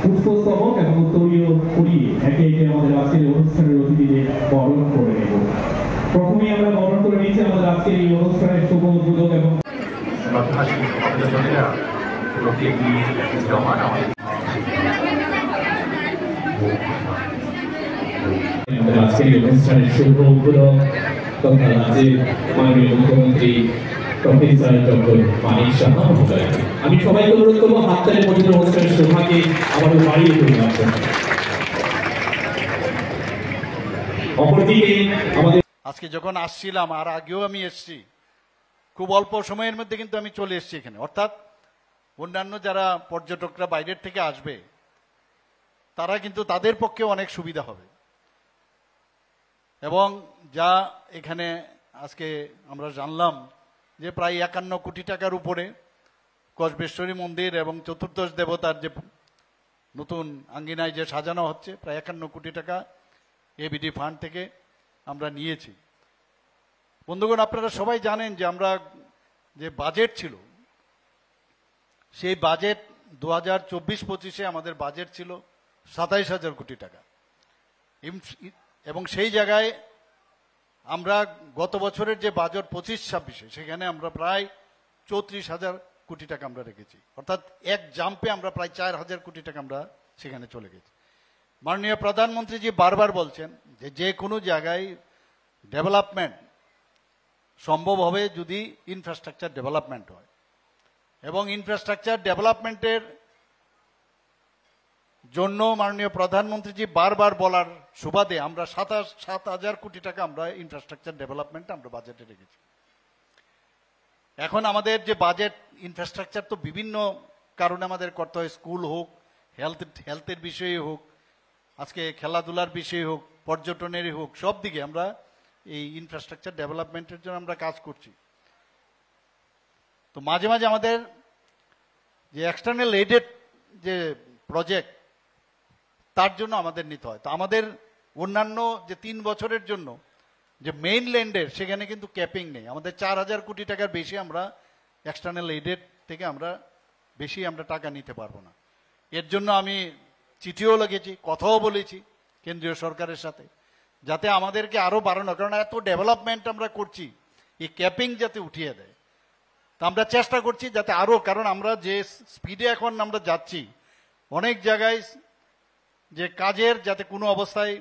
পুষ্পস্তবক এবং উত্তরীয় করিয়ে একে একে আমাদের আজকের অনুষ্ঠানের অতিথিদের বরণ করে নেব। প্রথমেই আমরা বরণ করে নিয়েছি আমাদের আজকের এই অনুষ্ঠানের শুভ উদ্বোধক এবং আজকের এই অনুষ্ঠানের শুভ উদ্বোধক তথা রাজ্যের মাননীয় মুখ্যমন্ত্রী প্রফেসর ডক্টর মানিক সাহা মহোদয়। আমি সবাইকে অনুরোধ করবো হাততালি পবিত্র অনুষ্ঠানের শোভাকে আমাদের বাড়িয়ে তুলে আসবেন। অপরদিকে আমাদের আজকে যখন আসছিলাম আর আগেও আমি এসছি, খুব অল্প সময়ের মধ্যে কিন্তু আমি চলে এসছি এখানে। অর্থাৎ অন্যান্য যারা পর্যটকরা বাইরের থেকে আসবে তারা কিন্তু তাদের পক্ষে অনেক সুবিধা হবে। এবং যা এখানে আজকে আমরা জানলাম যে প্রায় 51 কোটি টাকার উপরে কসবেশ্বরী মন্দির এবং চতুর্দশ দেবতার যে নতুন আঙ্গিনায় যে সাজানো হচ্ছে, প্রায় 51 কোটি টাকা এবিডি ফান্ড থেকে আমরা নিয়েছি। বন্ধুগণ, আপনারা সবাই জানেন যে আমরা যে বাজেট ছিল, সেই বাজেট 2024-25-এ আমাদের বাজেট ছিল 27,000 কোটি টাকা। এবং সেই জায়গায় আমরা গত বছরের যে বাজেট 25-26-এ সেখানে আমরা প্রায় 34,000 কোটি টাকা আমরা রেখেছি। অর্থাৎ এক জাম্পে আমরা প্রায় 4,000 কোটি টাকা আমরা সেখানে চলে গেছি। মাননীয় প্রধানমন্ত্রীজি বারবার বলছেন যে যে কোনো জায়গায় ডেভেলপমেন্ট সম্ভব হবে যদি ইনফ্রাস্ট্রাকচার ডেভেলপমেন্ট হয়। এবং ইনফ্রাস্ট্রাকচার ডেভেলপমেন্টের জন্য মাননীয় প্রধানমন্ত্রীজি বারবার বলার সুবাদে আমরা 7,000 কোটি টাকা আমরা ইনফ্রাস্ট্রাকচার ডেভেলপমেন্ট আমরা বাজেটে রেখেছি। এখন আমাদের যে বাজেট ইনফ্রাস্ট্রাকচার তো বিভিন্ন কারণে আমাদের করতে হয়, স্কুল হোক, হেলথের বিষয়ে হোক, আজকে খেলাধুলার বিষয়ে হোক, পর্যটনেরই হোক, সব দিকে আমরা এই ইনফ্রাস্ট্রাকচার ডেভেলপমেন্টের জন্য আমরা কাজ করছি। তো মাঝে মাঝে আমাদের যে এক্সটার্নাল এইডেড যে প্রজেক্ট তার জন্য আমাদের নিতে হয়। তো আমাদের অন্যান্য যে 3 বছরের জন্য যে মেইন ল্যান্ডের সেখানে কিন্তু ক্যাপিং নেই। আমাদের 4,000 কোটি টাকার বেশি আমরা এক্সটার্নাল এইডেড থেকে আমরা বেশি আমরা টাকা নিতে পারবো না। এর জন্য আমি চিঠিও লিখেছি, কথাও বলেছি কেন্দ্রীয় সরকারের সাথে, যাতে আমাদেরকে আরো বাড়ানো, কারণ এত ডেভেলপমেন্ট আমরা করছি, এই ক্যাপিং যাতে উঠিয়ে দেয়। তা আমরা চেষ্টা করছি যাতে আরো, কারণ আমরা যে স্পিডে এখন আমরা যাচ্ছি অনেক জায়গায় যে কাজের যাতে কোনো অবস্থায়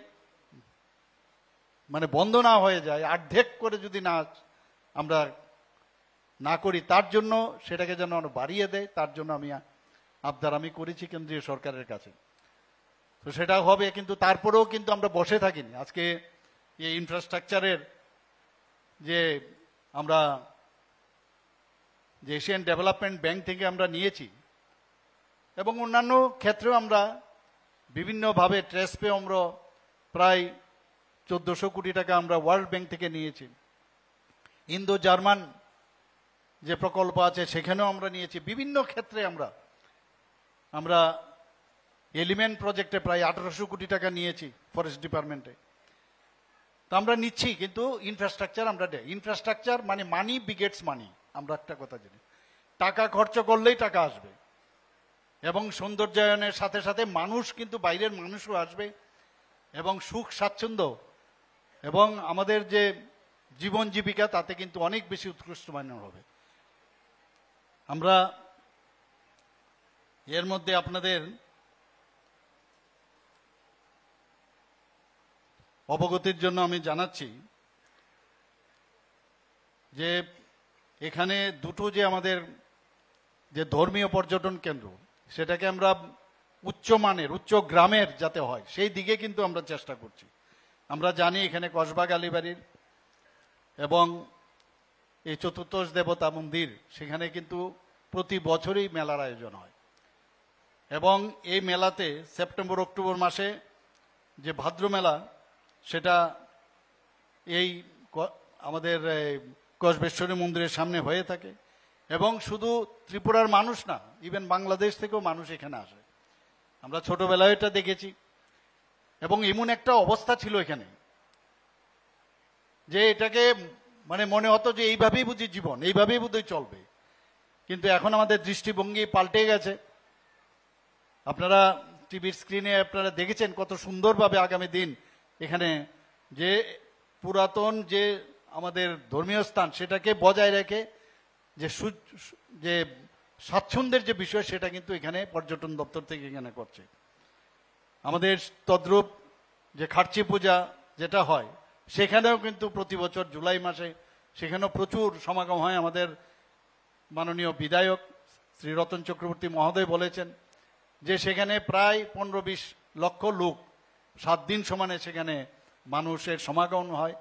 মানে বন্ধ না হয়ে যায়, অর্ধেক করে যদি না আমরা না করি, তার জন্য সেটাকে যেন আমরা বাড়িয়ে দেয়, তার জন্য আবদার আমি করেছি কেন্দ্রীয় সরকারের কাছে। তো সেটা হবে, কিন্তু তারপরেও কিন্তু আমরা বসে থাকিনি। আজকে এই ইনফ্রাস্ট্রাকচারের যে আমরা যে এশিয়ান ডেভেলপমেন্ট ব্যাংক থেকে আমরা নিয়েছি এবং অন্যান্য ক্ষেত্রেও আমরা বিভিন্নভাবে ট্রেসপে আমরা প্রায় 1400 কোটি টাকা আমরা ওয়ার্ল্ড ব্যাংক থেকে নিয়েছি। ইন্দো জার্মান যে প্রকল্প আছে সেখানেও আমরা নিয়েছি। বিভিন্ন ক্ষেত্রে আমরা এলিমেন্ট প্রজেক্টে প্রায় 1800 কোটি টাকা নিয়েছি ফরেস্ট ডিপার্টমেন্টে। তো আমরা নিচ্ছি, কিন্তু ইনফ্রাস্ট্রাকচার আমরা দেয়। ইনফ্রাস্ট্রাকচার মানে মানি বিগেটস মানি, আমরা একটা কথা জানি, টাকা খরচ করলেই টাকা আসবে। এবং সৌন্দর্যায়নের সাথে সাথে মানুষ কিন্তু বাইরের মানুষও আসবে এবং সুখ স্বাচ্ছন্দ্য এবং আমাদের যে জীবন জীবিকা তাতে কিন্তু অনেক বেশি উৎকৃষ্ট মানের হবে। আমরা এর মধ্যে আপনাদের অবগতির জন্য আমি জানাচ্ছি যে এখানে দুটো যে আমাদের যে ধর্মীয় পর্যটন কেন্দ্র, সেটাকে আমরা উচ্চমানের, উচ্চ গ্রামের যাতে হয় সেই দিকে কিন্তু আমরা চেষ্টা করছি। আমরা জানি এখানে কসবা কালীবাড়ির এবং এই চতুর্দশ দেবতা মন্দির, সেখানে কিন্তু প্রতি বছরই মেলার আয়োজন হয়। এবং এই মেলাতে সেপ্টেম্বর অক্টোবর মাসে যে ভাদ্র মেলা, সেটা এই আমাদের কসবেশ্বরী মন্দিরের সামনে হয়ে থাকে। এবং শুধু ত্রিপুরার মানুষ না, ইভেন বাংলাদেশ থেকেও মানুষ এখানে আসে। আমরা ছোটবেলায় এটা দেখেছি এবং এমন একটা অবস্থা ছিল এখানে যে এটাকে মানে মনে হতো যে এইভাবেই বুঝি জীবন, এইভাবেই বোধহয় চলবে। কিন্তু এখন আমাদের দৃষ্টিভঙ্গি পাল্টে গেছে। আপনারা টিভির স্ক্রিনে আপনারা দেখেছেন কত সুন্দরভাবে আগামী দিন এখানে যে পুরাতন যে আমাদের ধর্মীয় স্থান সেটাকে বজায় রেখে যে স্বাচ্ছন্দ্যের যে বিষয় সেটা কিন্তু এখানে পর্যটন দপ্তর থেকে এখানে করছে। আমাদের তদ্রূপ যে খার্চি পূজা যেটা হয় সেখানেও কিন্তু প্রতি বছর জুলাই মাসে সেখানেও প্রচুর সমাগম হয়। আমাদের মাননীয় বিধায়ক শ্রী রতন চক্রবর্তী মহোদয় বলেছেন যে সেখানে প্রায় 15-20 লক্ষ লোক 7 দিন সমানে সেখানে মানুষের সমাগম হয়।